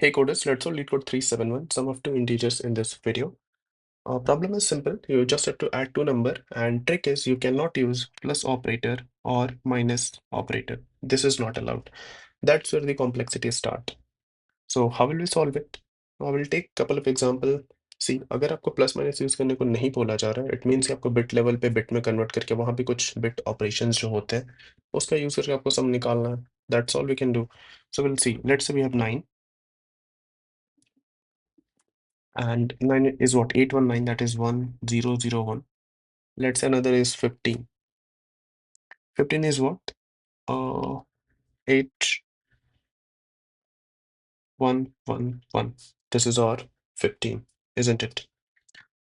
Hey coders, let's solve LeetCode 371, sum of two integers in this video. Problem is simple. You just have to add two number, and trick is you cannot use plus operator or minus operator. This is not allowed. That's where the complexity start. So how will we solve it? I will take couple of example. See, अगर आपको plus minus use करने को नहीं बोला जा रहा है, it means कि आपको बिट लेवल पे बिट में कन्वर्ट करके वहां पे कुछ बिट ऑपरेशंस जो होते हैं उसका यूज करके आपको सम निकालना है. That's all we can do. So we'll see. Let's say we have 9. And 9 is what? 819, that is 1001. Let's say another is 15. 15 is what? 8111. This is our 15, isn't it?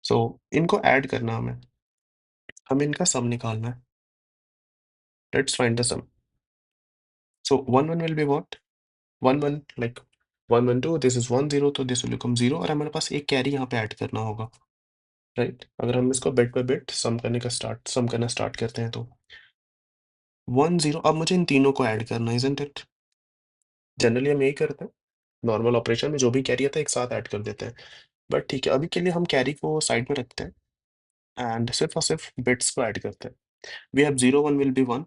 So इनको add करना हमें इनका सम निकालना है. Let's find the sum. So 1 1 will be what? 1 1, like 1 1 2, this is 1 0, तो this will become 0, और हमारे पास एक कैरी यहाँ पे ऐड करना होगा, राइट? अगर हम इसको बिट बाय बिट सम करना स्टार्ट करते हैं तो 1 0. अब मुझे इन तीनों को ऐड करना है, isn't it? जनरली हम यही करते हैं. नॉर्मल ऑपरेशन में जो भी कैरी आता है एक साथ ऐड कर देते हैं. बट ठीक है, अभी के लिए हम कैरी को साइड में रखते हैं एंड सिर्फ और सिर्फ बिट्स को ऐड करते हैं. We have 0 1 will be 1.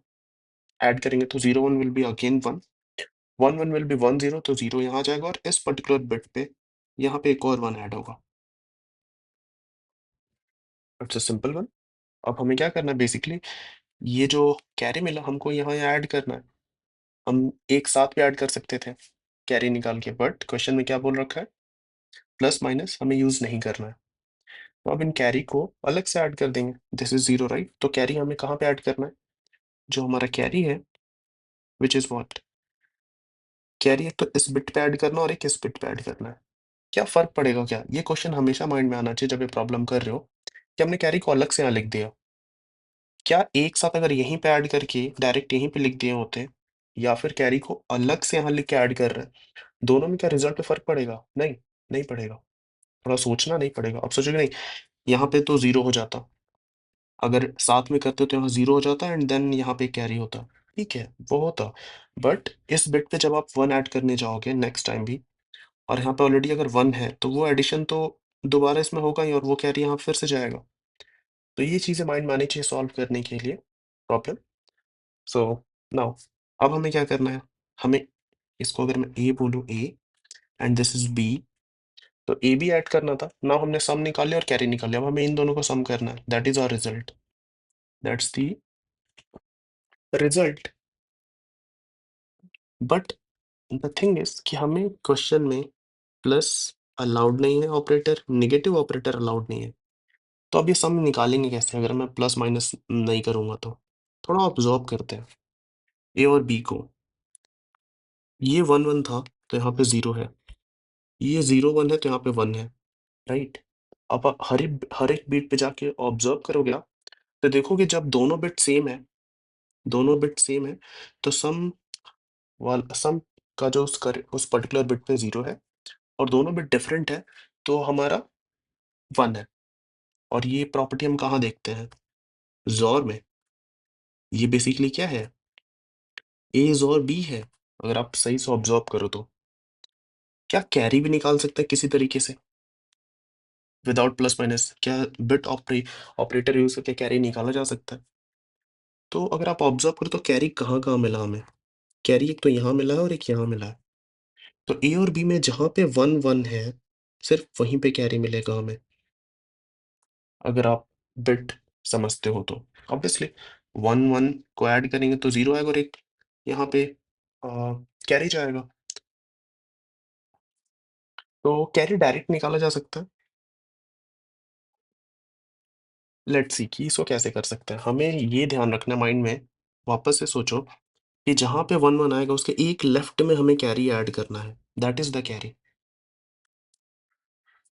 Add करेंगे तो 0 1 will be again 1. 1 1 will be 1 0, तो 0 यहाँ आ जाएगा और इस पर्टिकुलर बिट पे यहाँ पे एक और 1 ऐड होगा. It's a simple one. अब हमें क्या करना है बेसिकली, ये जो कैरी मिला हमको यहाँ ऐड करना है. हम एक साथ भी ऐड कर सकते थे कैरी निकाल के, बट क्वेश्चन में क्या बोल रखा है, प्लस माइनस हमें यूज नहीं करना है. तो अब इन कैरी को अलग से ऐड कर देंगे. This is 0, right? तो कैरी हमें कहाँ पे ऐड करना है? जो हमारा कैरी है, विच इज व्हाट, कैरी एक तो इस बिट पे ऐड करना और एक इस बिट पे ऐड करना है. क्या फर्क पड़ेगा? क्या ये क्वेश्चन हमेशा माइंड में आना चाहिए जब ये प्रॉब्लम कर रहे हो कि हमने कैरी को अलग से यहाँ लिख दिया. क्या एक साथ अगर यहीं पे ऐड करके डायरेक्ट यहीं पे लिख दिए होते, या फिर कैरी को अलग से यहाँ लिख के ऐड कर रहे हैं, दोनों में क्या रिजल्ट पे फर्क पड़ेगा? नहीं, नहीं पड़ेगा. थोड़ा सोचना नहीं पड़ेगा. अब सोचोगे नहीं, यहाँ पे तो 0 हो जाता, अगर साथ में करते तो यहाँ 0 हो जाता एंड देन यहाँ पे कैरी होता. ठीक है, वो होता. बट इस बिट पे जब आप 1 ऐड करने जाओगे नेक्स्ट टाइम भी, और यहाँ पे ऑलरेडी अगर 1 है, तो वो एडिशन तो दोबारा इसमें होगा ही और वो कैरी यहाँ फिर से जाएगा. तो ये चीज़ें माइंड में आनी चाहिए सॉल्व करने के लिए प्रॉब्लम. सो नाउ अब हमें क्या करना है? हमें इसको अगर मैं ए बोलूँ, A and this is B, तो ए बी ऐड करना था. नाउ हमने सम निकाल लिया और कैरी निकाल लिया. अब हमें इन दोनों को सम करना है. That is our result. That's the result. But the thing is कि हमें क्वेश्चन में प्लस अलाउड नहीं है ऑपरेटर, नेगेटिव ऑपरेटर अलाउड नहीं है. तो अब ये सम निकालेंगे कैसे अगर मैं प्लस माइनस नहीं करूंगा? तो थोड़ा ऑब्जर्व करते हैं ए और बी को. ये 1 1 था तो यहाँ पे 0 है. ये 0 1 है तो यहाँ पे 1 है, राइट? अब आप हर एक बीट पे जाके ऑब्जर्व करोगे आप, तो देखोगे जब दोनों बिट सेम है, दोनों बिट सेम है, तो सम का जो उस पर्टिकुलर बिट पे 0 है, और दोनों बिट डिफरेंट है, तो हमारा 1 है. और ये प्रॉपर्टी हम कहाँ देखते हैं? ज़ोर में. ये बेसिकली क्या है? ए ज़ोर बी है. अगर आप सही से ऑब्जर्व करो तो क्या कैरी भी निकाल सकते हैं किसी तरीके से विदाउट प्लस माइनस? क्या बिट ऑपरेटर यूज करके कैरी निकाला जा सकता है? तो अगर आप ऑब्जर्व करो तो कैरी कहाँ कहाँ मिला हमें? कैरी एक तो यहाँ मिला है और एक यहाँ मिला है. तो ए और बी में जहाँ पे 1 1 है, सिर्फ वहीं पे कैरी मिलेगा हमें, अगर आप बिट समझते हो तो. ऑब्वियसली 1 1 को ऐड करेंगे तो 0 आएगा और एक यहाँ पे कैरी जाएगा. तो कैरी डायरेक्ट निकाला जा सकता है. लेट्स सी कि इसको कैसे कर सकते हैं. हमें ये ध्यान रखना माइंड में, वापस से सोचो कि जहाँ पे 1 1 आएगा उसके एक लेफ्ट में हमें कैरी ऐड करना है. That is the carry.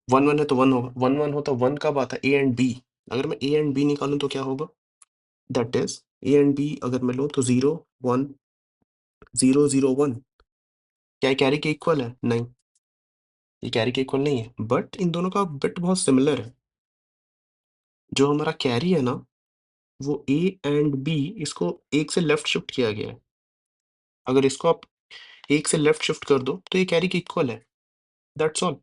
1 1 है तो 1 होगा. 1 1 होता 1 कब आता? A and B. अगर मैं ए एंड बी निकालूं तो क्या होगा? That is A and B अगर मैं लूं तो 0 1 0 0 1. क्या ये कैरी के इक्वल है? नहीं, ये कैरी के इक्वल नहीं है. बट इन दोनों का बिट बहुत सिमिलर है. जो हमारा कैरी है ना, वो ए एंड बी, इसको एक से लेफ्ट शिफ्ट किया गया है. अगर इसको आप एक से लेफ्ट शिफ्ट कर दो तो ये कैरी के इक्वल है. That's all,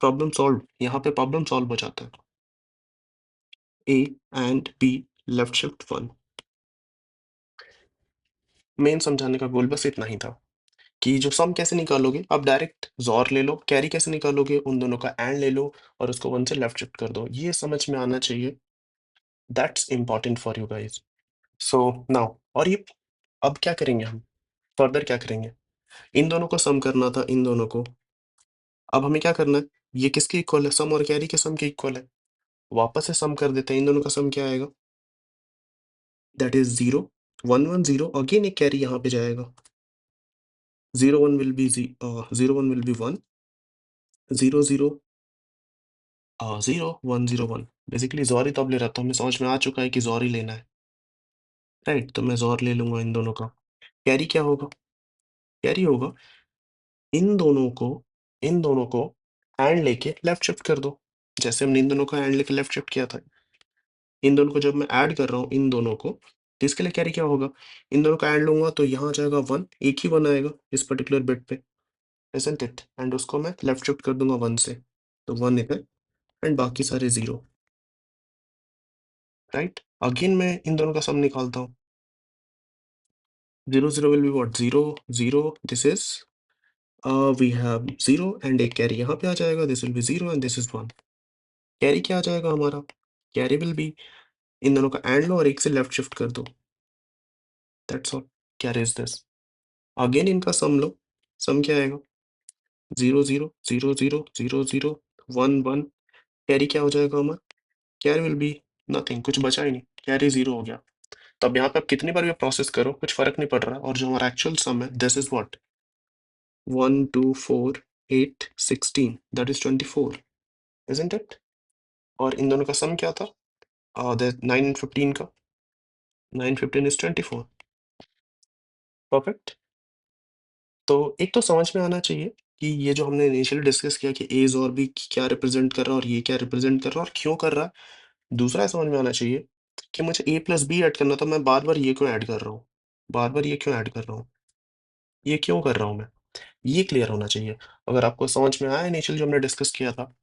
problem solve. यहाँ पे प्रॉब्लम सॉल्व हो जाता है। ए and be left shift 1। Main समझाने का गोल बस इतना ही था कि जो सम कैसे निकालोगे, आप डायरेक्ट ज़ोर ले लो, कैरी कैसे निकालोगे, उन दोनों का एंड ले लो और उसको 1 से लेफ्ट शिफ्ट कर दो। ये समझ में आना चाहिए। That's important for you guys. So now, और ये अब क्या करेंगे हम? फर्दर क्या करेंगे? इन दोनों को सम करना था, इन दोनों को। अब हमें क्या करना है? ये किसके इक्वल है? सम और कैरी के सम के इक्वल है। वापस से सम कर देते हैं। इन दोनों का सम क्या आएगा? That is 0, 1, 1, 0। अगेन एक कैरी यहाँ पे जाएगा। 0, 1 will be 0, 1 will be 1, 0, 0, 0, 1, 0, 1। Basically ज़ोर ही तो अब ले रहा था, हमें समझ में आ चुका है कि ज़ोर ही लेना है, राइट? तो मैं ज़ोर ले लूँगा इन दोनों का। कैरी क्या होगा? कैरी होगा इन दोनों को एंड लेके लेफ्ट शिफ्ट कर दो। जैसे हमने इन दोनों को एंड लेके लेफ्ट शिफ्ट किया था। इन दोनों को जब मैं ऐड कर रहा हूँ इन दोनों को, तो इसके लिए कैरी क्या होगा? इन दोनों का एंड लूँगा तो यहाँ आ जाएगा 1, एक ही 1 आएगा इस पर्टिकुलर बिट पे, इज़न्ट इट? एंड उसको मैं लेफ्ट शिफ्ट कर दूँगा 1 से, तो 1 इधर एंड बाकी सारे 0, राइट? अगेन मैं इन दोनों का सम निकालता हूँ। 0, 0 will be what? 0, 0, this is we have 0 and एक कैरी यहाँ पे आ जाएगा, this will be 0 and this is 1। Carry क्या आ जाएगा हमारा? कैरी विल बी, इन दोनों का एंड लो और एक से लेफ्ट शिफ्ट कर दो, that's all. Carry is this. Again इनका सम लो, सम क्या आएगा? 0, 0, 0, 0, 0, 0, 1, 1। कैरी क्या हो जाएगा हमारा? कैरी विल बी नथिंग, कुछ बचा ही नहीं, कैरी 0 हो गया। तो अब यहाँ पे आप कितनी बार भी प्रोसेस करो, कुछ फ़र्क नहीं पड़ रहा, और जो हमारा एक्चुअल सम है, this is what? 1, 2, 4, 8, 16, that is 24, isn't it? और इन दोनों का सम क्या था? द 9 एंड 15 का, 9, 15 इज़ 24, परफेक्ट। तो एक तो समझ में आना चाहिए कि ये जो हमने इनिशियली डिस्कस किया कि ए और बी क्या रिप्रेजेंट कर रहा है और ये क्या रिप्रेजेंट कर रहा है और क्यों कर रहा है। दूसरा समझ में आना चाहिए कि मुझे ए प्लस बी ऐड करना था, मैं बार बार ये क्यों ऐड कर रहा हूँ, बार बार ये क्यों ऐड कर रहा हूँ, ये क्यों कर रहा हूँ मैं, ये क्लियर होना चाहिए। अगर आपको समझ में आया इनिशियल जो हमने डिस्कस किया था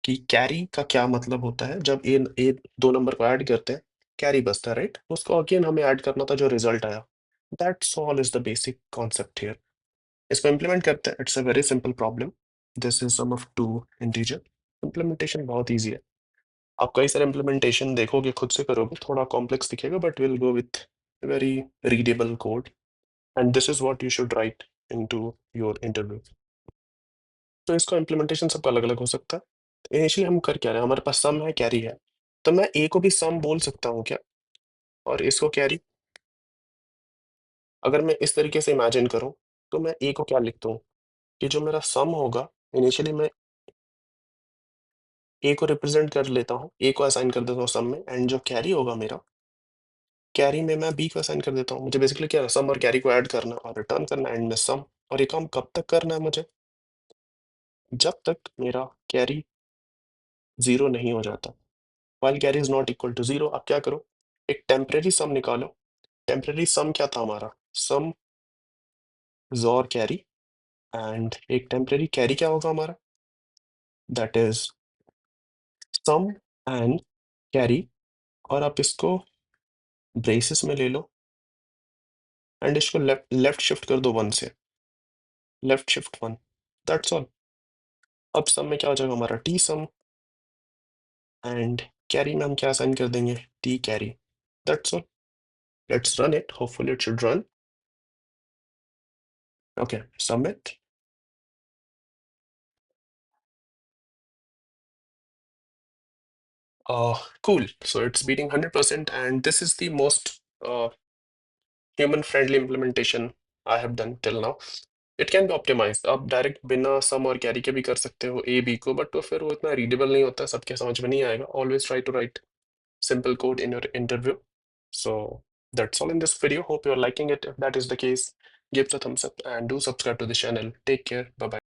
कि कैरी का क्या मतलब होता है, जब ए दो नंबर को ऐड करते हैं कैरी बचता है, राइट? उसको अगेन हमें ऐड करना था जो रिजल्ट आया। That's all is the basic concept here. इसको इम्प्लीमेंट करते हैं। It's a very simple problem. This is sum of two integer. Implementation बहुत ईजी है। आप कई सारे इम्प्लीमेंटेशन देखोगे, खुद से करोगे, थोड़ा कॉम्प्लेक्स दिखेगा, but will go with very readable code and this is what you should write into your interview. तो इसका इम्प्लीमेंटेशन सबका अलग अलग हो सकता है। इनिशियली हम कर क्या रहे हैं, हमारे पास सम है, कैरी है, तो मैं ए को भी सम बोल सकता हूँ क्या, और इसको कैरी? अगर मैं इस तरीके से इमेजिन करूँ तो मैं ए को क्या लिखता हूँ कि जो मेरा सम होगा, इनिशियली मैं ए को रिप्रेजेंट कर लेता हूँ, ए को असाइन कर देता हूँ सम में, एंड जो कैरी होगा मेरा, कैरी में मैं बी को असाइन कर देता हूँ। मुझे बेसिकली क्या है, सम और कैरी को ऐड करना और रिटर्न करना एंड में सम। और ये काम कब तक करना है मुझे? जब तक मेरा कैरी 0 नहीं हो जाता। While carry is not equal to 0, अब क्या करो, एक टेम्परेरी सम निकालो। टेम्परेरी सम क्या था हमारा? सम और कैरी, एंड एक टेम्परेरी कैरी क्या होगा हमारा? That is sum and carry, और आप इसको ब्रेसेस में ले लो एंड इसको लेफ्ट लेफ्ट शिफ्ट कर दो 1 से, लेफ्ट शिफ्ट 1, दैट्स ऑल। अब सम में क्या हो जाएगा हमारा? टी सम, एंड कैरी में हम क्या असाइन कर देंगे? T carry, that's all. Let's run it, hopefully it should run. Okay, submit. Cool. So it's beating 100%, and this is the most human-friendly implementation I have done till now. It can be optimized. आप direct बिना सम और carry के भी कर सकते हो A B को, but तो फिर वो इतना रीडेबल नहीं होता, सबके समझ में नहीं आएगा। Always try to write simple code in your interview. So that's all in this video. Hope you're liking it. If that is the case, give it a thumbs up and do subscribe to the channel. Take care. Bye bye.